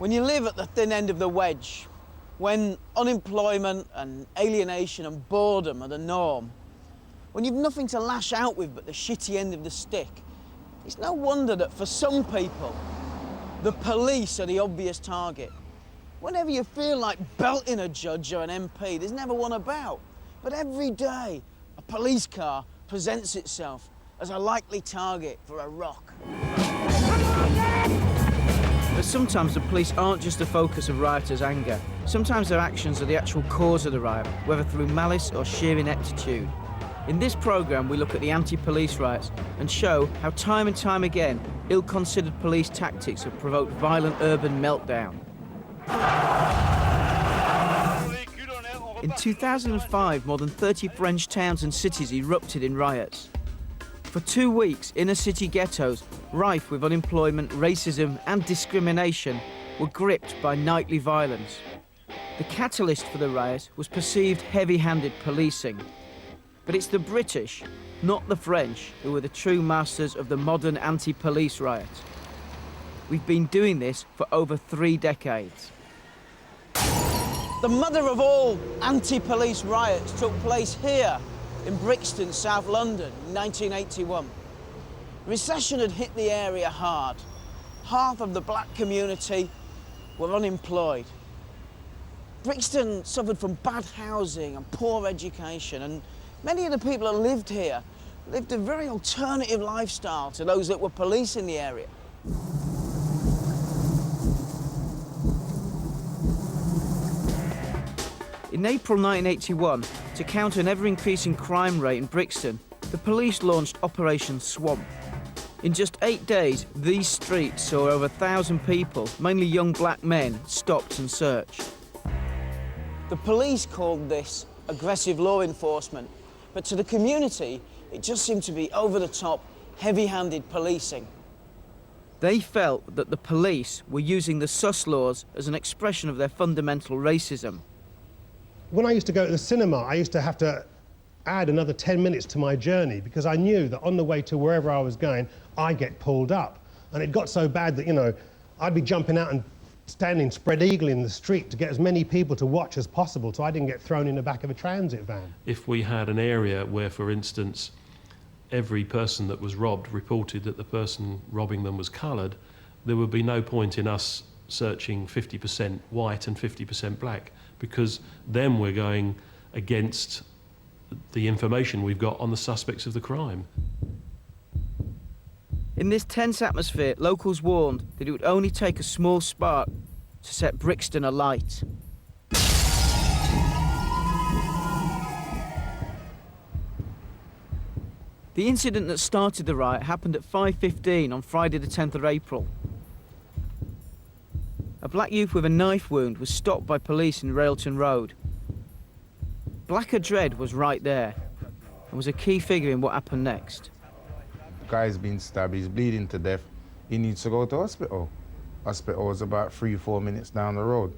When you live at the thin end of the wedge, when unemployment and alienation and boredom are the norm, when you've nothing to lash out with but the shitty end of the stick, it's no wonder that for some people, the police are the obvious target. Whenever you feel like belting a judge or an MP, there's never one about. But every day, a police car presents itself as a likely target for a rock. But sometimes the police aren't just the focus of rioters' anger. Sometimes their actions are the actual cause of the riot, whether through malice or sheer ineptitude. In this programme, we look at the anti-police riots and show how time and time again, ill-considered police tactics have provoked violent urban meltdown. In 2005, more than 30 French towns and cities erupted in riots. For 2 weeks, inner-city ghettos, rife with unemployment, racism and discrimination, were gripped by nightly violence. The catalyst for the riot was perceived heavy-handed policing. But it's the British, not the French, who are the true masters of the modern anti-police riot. We've been doing this for over 3 decades. The mother of all anti-police riots took place here in Brixton, South London, in 1981. Recession had hit the area hard. Half of the black community were unemployed. Brixton suffered from bad housing and poor education, and many of the people that lived here lived a very alternative lifestyle to those that were policing the area. In April 1981, to counter an ever-increasing crime rate in Brixton, the police launched Operation Swamp. In just 8 days, these streets saw over 1,000 people, mainly young black men, stopped and searched. The police called this aggressive law enforcement, but to the community, it just seemed to be over-the-top, heavy-handed policing. They felt that the police were using the sus laws as an expression of their fundamental racism. When I used to go to the cinema, I used to have to add another 10 minutes to my journey because I knew that on the way to wherever I was going, I'd get pulled up. And it got so bad that, you know, I'd be jumping out and standing spread eagle in the street to get as many people to watch as possible so I didn't get thrown in the back of a transit van. If we had an area where, for instance, every person that was robbed reported that the person robbing them was coloured, there would be no point in us searching 50% white and 50% black, because then we're going against the information we've got on the suspects of the crime. In this tense atmosphere, locals warned that it would only take a small spark to set Brixton alight. The incident that started the riot happened at 5:15 on Friday the 10th of April. A black youth with a knife wound was stopped by police in Railton Road. Blacker Dread was right there and was a key figure in what happened next. The guy's been stabbed, he's bleeding to death. He needs to go to hospital. Hospital is about 3-4 minutes down the road.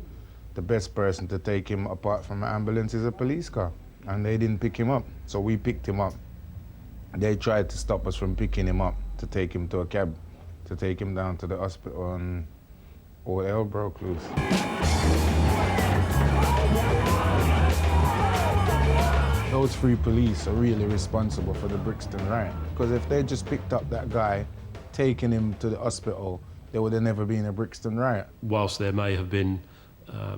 The best person to take him apart from an ambulance is a police car, and they didn't pick him up, so we picked him up. They tried to stop us from picking him up, to take him to a cab, to take him down to the hospital, and all hell broke loose. Those 3 police are really responsible for the Brixton riot, because if they just picked up that guy, taken him to the hospital, there would have never been a Brixton riot. Whilst there may have been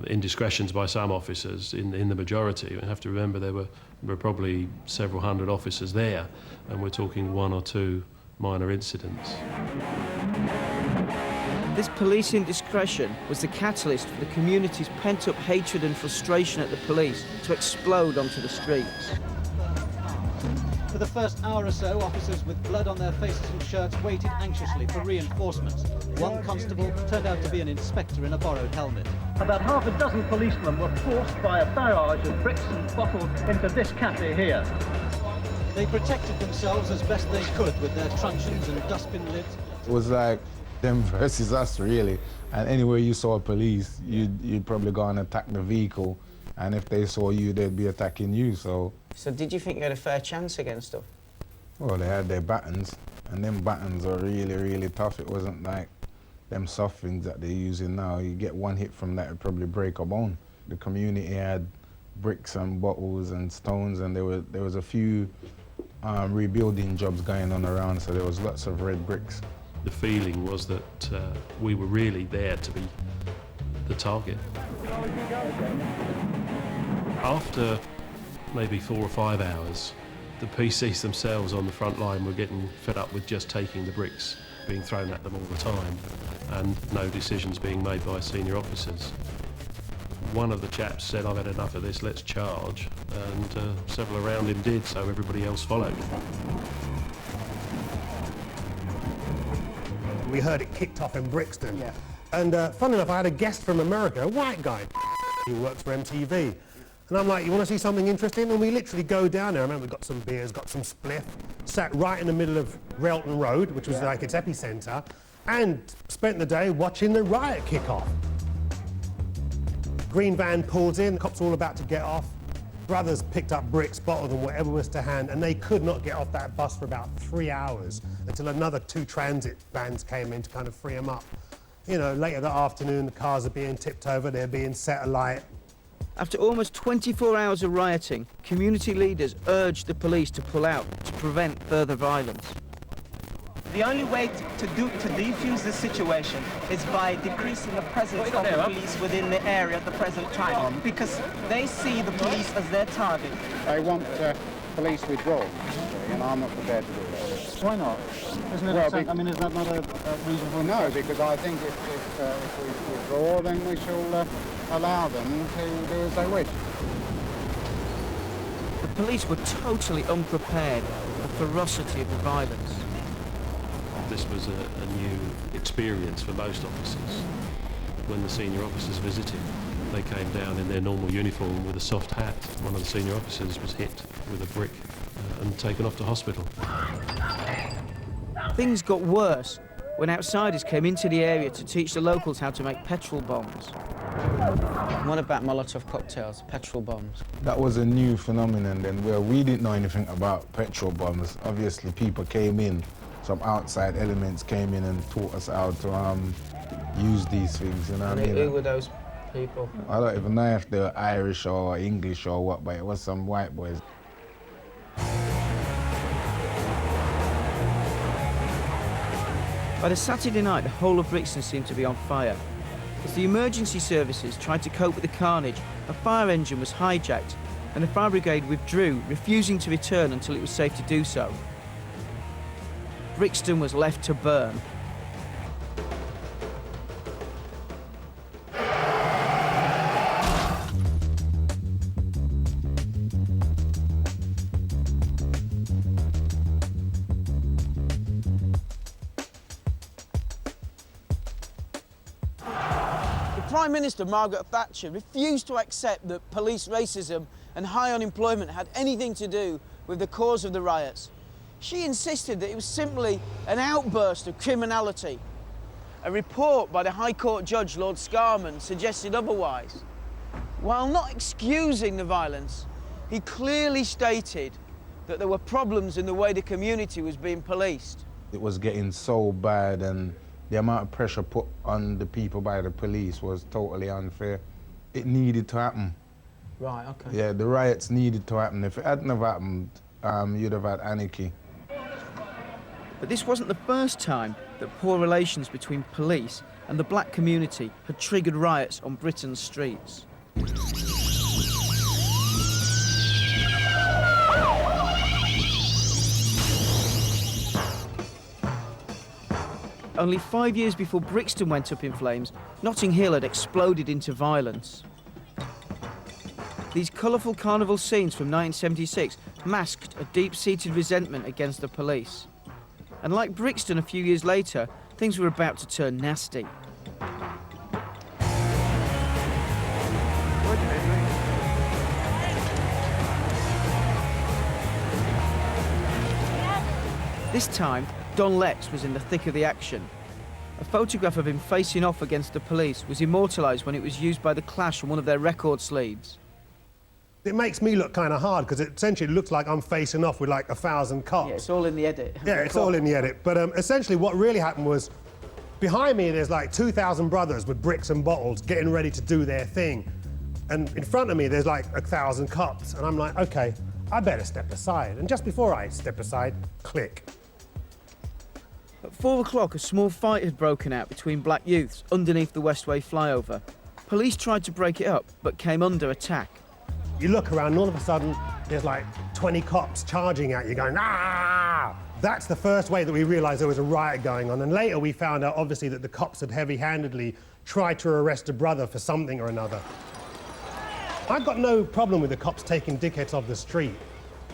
indiscretions by some officers, in the majority, we have to remember there were probably several hundred officers there, and we're talking 1 or 2 minor incidents. This police indiscretion was the catalyst for the community's pent-up hatred and frustration at the police to explode onto the streets. For the first hour or so, officers with blood on their faces and shirts waited anxiously for reinforcements. One constable turned out to be an inspector in a borrowed helmet. About half a dozen policemen were forced by a barrage of bricks and bottles into this cafe here. They protected themselves as best they could with their truncheons and dustbin lids. It was like them versus us, really. And anywhere you saw police, you'd probably go and attack the vehicle, and if they saw you, they'd be attacking you, so... So did you think you had a fair chance against them? Well, they had their batons, and them batons are really, really tough. It wasn't like them soft things that they're using now. You get one hit from that, it'd probably break a bone. The community had bricks and bottles and stones, and there was a few rebuilding jobs going on around, so there was lots of red bricks. The feeling was that we were really there to be the target. After maybe 4 or 5 hours, the PCs themselves on the front line were getting fed up with just taking the bricks being thrown at them all the time and no decisions being made by senior officers. One of the chaps said, "I've had enough of this, let's charge," and several around him did, so everybody else followed. We heard it kicked off in Brixton. Yeah. And fun enough, I had a guest from America, a white guy, who works for MTV. And I'm like, "You want to see something interesting?" And we literally go down there. I remember we got some beers, got some spliff, sat right in the middle of Relton Road, which was like its epicenter, and spent the day watching the riot kick off. Green van pulls in, cops are all about to get off. Brothers picked up bricks, bottles and whatever was to hand, and they could not get off that bus for about 3 hours until another 2 transit vans came in to kind of free them up. You know, later that afternoon, the cars are being tipped over, they're being set alight. After almost 24 hours of rioting, community leaders urged the police to pull out to prevent further violence. The only way to defuse this situation is by decreasing the presence of the police within the area at the present time, because they see the police as their target. They want police withdrawal, and I'm not prepared to do that. Why not? Isn't it? Well, I mean, is that not a reasonable? No, because I think if we withdraw, then we shall allow them to do as they wish. The police were totally unprepared for the ferocity of the violence. This was a new experience for most officers. When the senior officers visited, they came down in their normal uniform with a soft hat. One of the senior officers was hit with a brick and taken off to hospital. Things got worse when outsiders came into the area to teach the locals how to make petrol bombs. What about Molotov cocktails, petrol bombs? That was a new phenomenon then, where we didn't know anything about petrol bombs. Obviously, people came in, some outside elements came in and taught us how to use these things, you know what I mean? Who were those people? I don't even know if they were Irish or English or what, but it was some white boys. By the Saturday night, the whole of Brixton seemed to be on fire. As the emergency services tried to cope with the carnage, a fire engine was hijacked and the fire brigade withdrew, refusing to return until it was safe to do so. Brixton was left to burn. Prime Minister Margaret Thatcher refused to accept that police racism and high unemployment had anything to do with the cause of the riots. She insisted that it was simply an outburst of criminality. A report by the High Court judge, Lord Scarman, suggested otherwise. While not excusing the violence, he clearly stated that there were problems in the way the community was being policed. It was getting so bad, and the amount of pressure put on the people by the police was totally unfair. It needed to happen. Right, okay. Yeah, the riots needed to happen. If it hadn't have happened, you'd have had anarchy. But this wasn't the first time that poor relations between police and the black community had triggered riots on Britain's streets. Only 5 years before Brixton went up in flames, Notting Hill had exploded into violence. These colourful carnival scenes from 1976 masked a deep-seated resentment against the police. And like Brixton a few years later, things were about to turn nasty. This time, Don Lex was in the thick of the action. A photograph of him facing off against the police was immortalised when it was used by The Clash on one of their record sleeves. It makes me look kind of hard because it essentially looks like I'm facing off with like 1,000 cops. Yeah, it's all in the edit. Yeah, it's all in the edit. But essentially what really happened was Behind me, there's like 2,000 brothers with bricks and bottles getting ready to do their thing. And in front of me, there's like 1,000 cops. And I'm like, okay, I better step aside. And just before I step aside, click. At 4 o'clock, a small fight had broken out between black youths underneath the Westway flyover. Police tried to break it up, but came under attack. You look around and all of a sudden, there's like 20 cops charging at you going, ah! That's the first way that we realized there was a riot going on. And later we found out, obviously, that the cops had heavy-handedly tried to arrest a brother for something or another. I've got no problem with the cops taking dickheads off the street.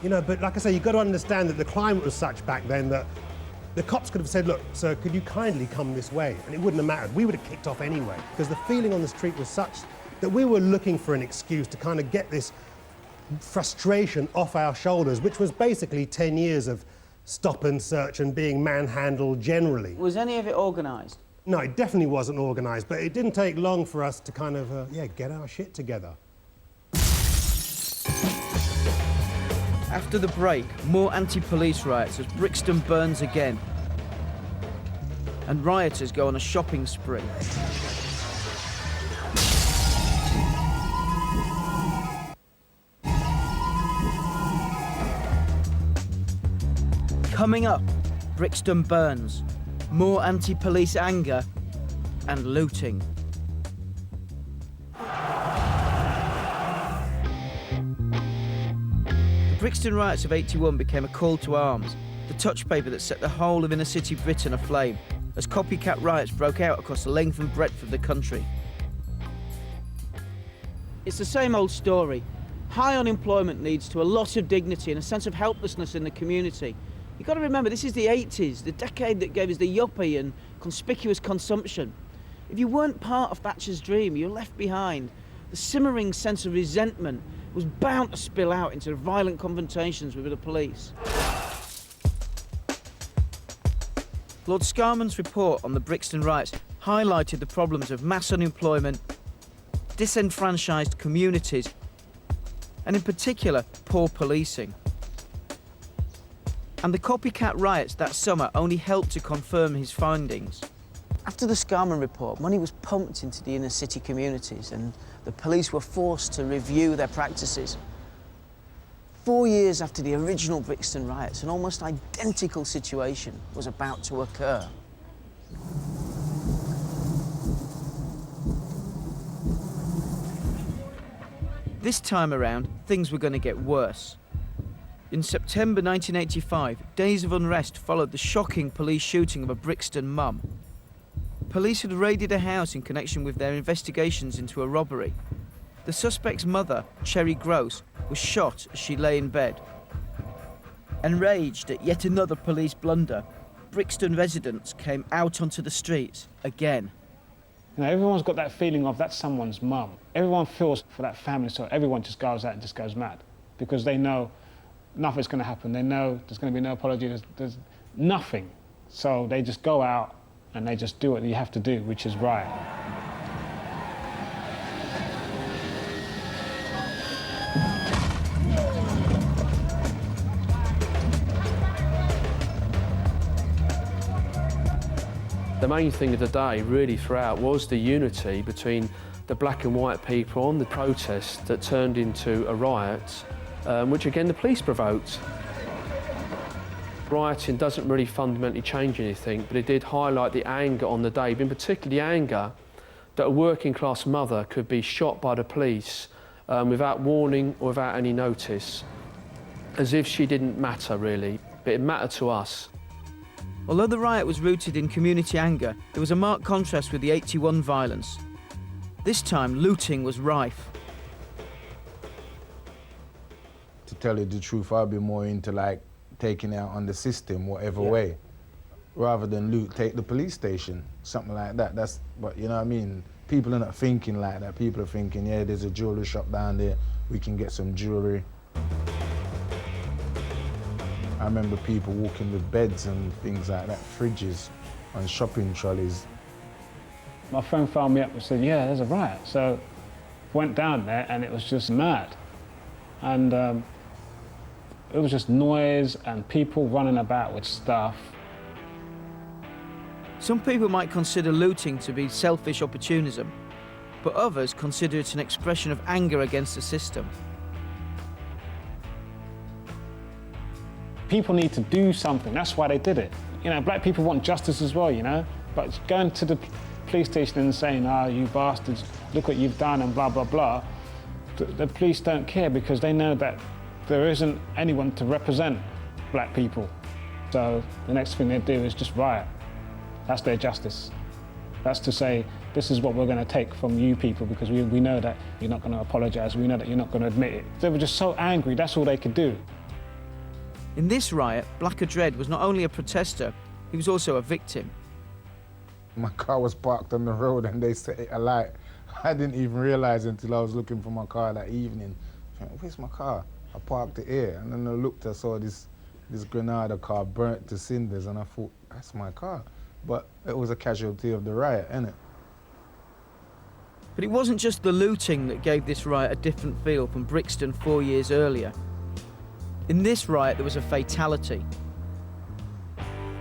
You know, but like I say, you've got to understand that the climate was such back then that the cops could have said, look, sir, could you kindly come this way? And it wouldn't have mattered. We would have kicked off anyway, because the feeling on the street was such that we were looking for an excuse to kind of get this frustration off our shoulders, which was basically 10 years of stop and search and being manhandled generally. Was any of it organised? No, it definitely wasn't organised, but it didn't take long for us to kind of, get our shit together. After the break, more anti-police riots as Brixton burns again. And rioters go on a shopping spree. Coming up, Brixton burns, more anti-police anger and looting. The Brixton riots of '81 became a call to arms, the touch paper that set the whole of inner city Britain aflame, as copycat riots broke out across the length and breadth of the country. It's the same old story. High unemployment leads to a lot of dignity and a sense of helplessness in the community. You've got to remember, this is the 80s, the decade that gave us the yuppie and conspicuous consumption. If you weren't part of Thatcher's dream, you were left behind. The simmering sense of resentment was bound to spill out into violent confrontations with the police. Lord Scarman's report on the Brixton riots highlighted the problems of mass unemployment, disenfranchised communities, and in particular, poor policing. And the copycat riots that summer only helped to confirm his findings. After the Scarman report, money was pumped into the inner city communities and the police were forced to review their practices. 4 years after the original Brixton riots, an almost identical situation was about to occur. This time around, things were going to get worse. In September 1985, days of unrest followed the shocking police shooting of a Brixton mum. Police had raided a house in connection with their investigations into a robbery. The suspect's mother, Cherry Gross, was shot as she lay in bed. Enraged at yet another police blunder, Brixton residents came out onto the streets again. You know, everyone's got that feeling of that's someone's mum. Everyone feels for that family, so everyone just goes out and just goes mad because they know nothing's going to happen. They know there's going to be no apology. There's nothing. So they just go out and they just do what you have to do, which is riot. The main thing of the day, really, throughout, was the unity between the black and white people on the protest that turned into a riot, which again the police provoked. Rioting doesn't really fundamentally change anything, but it did highlight the anger on the day, in particular the anger that a working class mother could be shot by the police without warning or without any notice, as if she didn't matter really, but it mattered to us. Although the riot was rooted in community anger, there was a marked contrast with the '81 violence. This time, looting was rife. To tell you the truth, I'd be more into like taking out on the system, whatever way, rather than loot, take the police station, something like that. That's, but you know what I mean? People are not thinking like that. People are thinking, yeah, there's a jewelry shop down there, we can get some jewelry. I remember people walking with beds and things like that, fridges on shopping trolleys. My friend phoned me up and said, yeah, there's a riot. So went down there and it was just mad. And it was just noise and people running about with stuff. Some people might consider looting to be selfish opportunism, but others consider it an expression of anger against the system. People need to do something, that's why they did it. You know, black people want justice as well, you know, but going to the police station and saying, "Ah, you bastards, look what you've done," and blah, blah, blah, the police don't care because they know that there isn't anyone to represent black people. So the next thing they do is just riot. That's their justice. That's to say, this is what we're going to take from you people because we know that you're not going to apologise, we know that you're not going to admit it. They were just so angry, that's all they could do. In this riot, Blacker Dread was not only a protester, he was also a victim. My car was parked on the road and they set it alight. I didn't even realise until I was looking for my car that evening. Where's my car? I parked it here, and then I looked, I saw this Granada car burnt to cinders, and I thought, that's my car. But it was a casualty of the riot, innit? But it wasn't just the looting that gave this riot a different feel from Brixton 4 years earlier. In this riot, there was a fatality.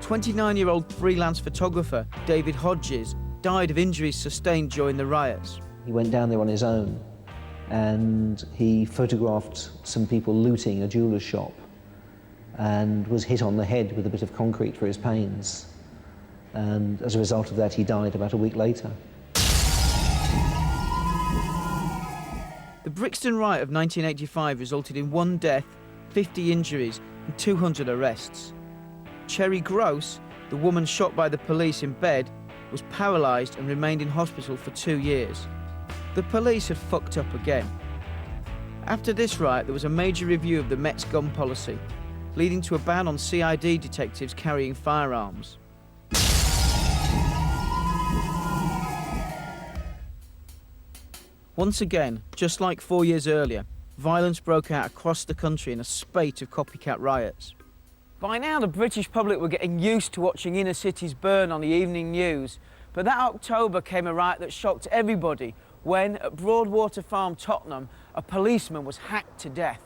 29-year-old freelance photographer David Hodges died of injuries sustained during the riots. He went down there on his own and he photographed some people looting a jeweller's shop and was hit on the head with a bit of concrete for his pains. And as a result of that, he died about a week later. The Brixton riot of 1985 resulted in 1 death, 50 injuries and 200 arrests. Cherry Gross, the woman shot by the police in bed, was paralysed and remained in hospital for 2 years. The police had fucked up again. After this riot, there was a major review of the Met's gun policy, leading to a ban on CID detectives carrying firearms. Once again, just like 4 years earlier, violence broke out across the country in a spate of copycat riots. By now, the British public were getting used to watching inner cities burn on the evening news, but that October came a riot that shocked everybody when, at Broadwater Farm, Tottenham, a policeman was hacked to death.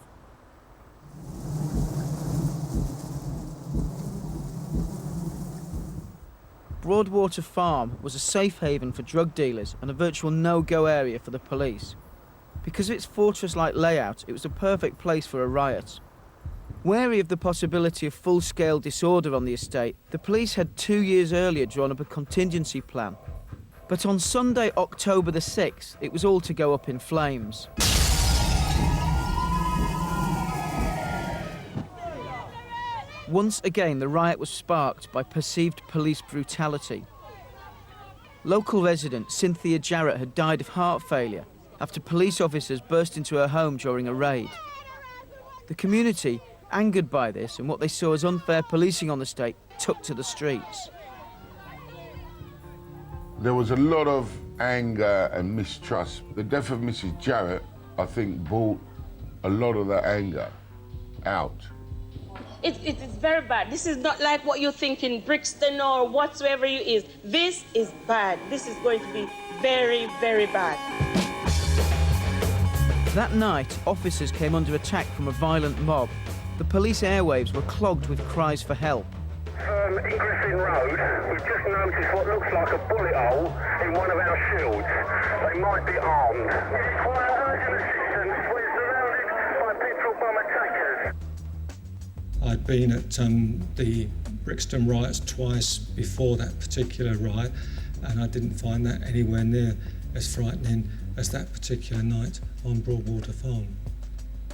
Broadwater Farm was a safe haven for drug dealers and a virtual no-go area for the police. Because of its fortress-like layout, it was the perfect place for a riot. Wary of the possibility of full-scale disorder on the estate, the police had 2 years earlier drawn up a contingency plan. But on Sunday, October the 6th, it was all to go up in flames. Once again, the riot was sparked by perceived police brutality. Local resident Cynthia Jarrett had died of heart failure after police officers burst into her home during a raid. The community, angered by this and what they saw as unfair policing on the estate, took to the streets. There was a lot of anger and mistrust. The death of Mrs. Jarrett, I think, brought a lot of that anger out. It's very bad. This is not like what you think in Brixton or whatsoever it is. This is bad. This is going to be very, very bad. That night, officers came under attack from a violent mob. The police airwaves were clogged with cries for help. Ingressing Road, we've just noticed what looks like a bullet hole in one of our shields. They might be armed. Require urgent assistance. We're surrounded by petrol bomb attackers. I'd been at the Brixton riots twice before that particular riot, and I didn't find that anywhere near as frightening as that particular night on Broadwater Farm.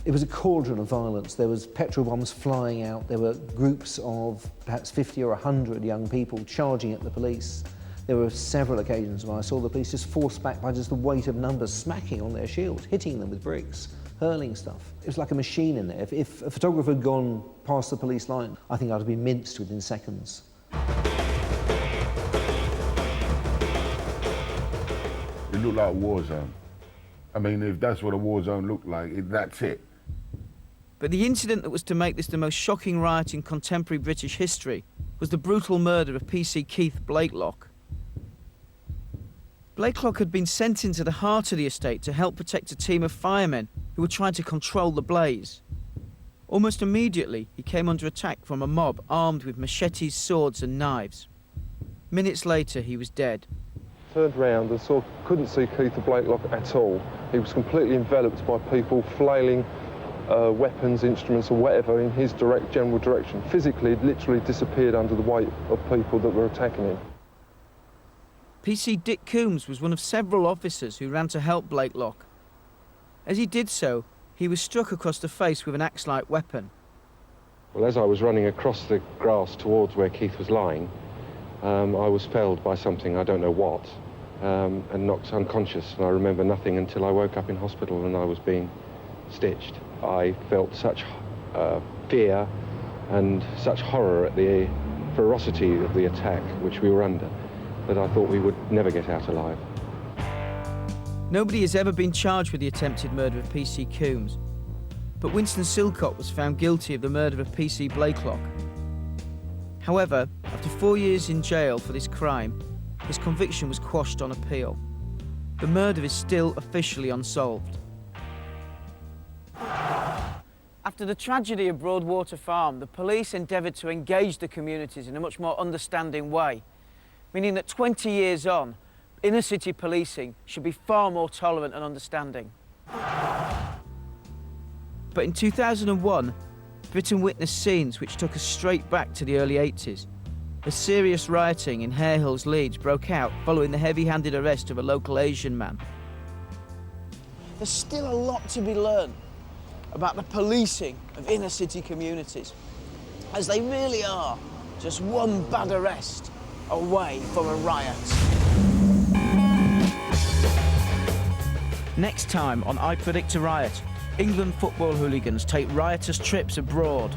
It was a cauldron of violence. There was petrol bombs flying out. There were groups of perhaps 50 or 100 young people charging at the police. There were several occasions when I saw the police just forced back by just the weight of numbers, smacking on their shields, hitting them with bricks, hurling stuff. It was like a machine in there. If a photographer had gone past the police line, I think I'd have been minced within seconds. It looked like a war zone. I mean, if that's what a war zone looked like, that's it. But the incident that was to make this the most shocking riot in contemporary British history was the brutal murder of PC Keith Blakelock. Blakelock had been sent into the heart of the estate to help protect a team of firemen who were trying to control the blaze. Almost immediately, he came under attack from a mob armed with machetes, swords and knives. Minutes later, he was dead. Turned round and couldn't see Keith Blakelock at all. He was completely enveloped by people flailing weapons, instruments or whatever in his general direction. Physically, it literally disappeared under the weight of people that were attacking him. PC Dick Coombs was one of several officers who ran to help Blakelock. As he did so, he was struck across the face with an axe-like weapon. Well, as I was running across the grass towards where Keith was lying, I was felled by something, I don't know what, and knocked unconscious. And I remember nothing until I woke up in hospital and I was being stitched. I felt such fear and such horror at the ferocity of the attack which we were under that I thought we would never get out alive. Nobody has ever been charged with the attempted murder of PC Coombs, but Winston Silcott was found guilty of the murder of PC Blakelock. However, after 4 years in jail for this crime, his conviction was quashed on appeal. The murder is still officially unsolved. After the tragedy of Broadwater Farm, the police endeavoured to engage the communities in a much more understanding way, meaning that 20 years on, inner city policing should be far more tolerant and understanding. But in 2001, Britain witnessed scenes which took us straight back to the early 80s. A serious rioting in Hare Hills, Leeds broke out following the heavy-handed arrest of a local Asian man. There's still a lot to be learned about the policing of inner city communities, as they really are just one bad arrest away from a riot. Next time on I Predict a Riot, England football hooligans take riotous trips abroad.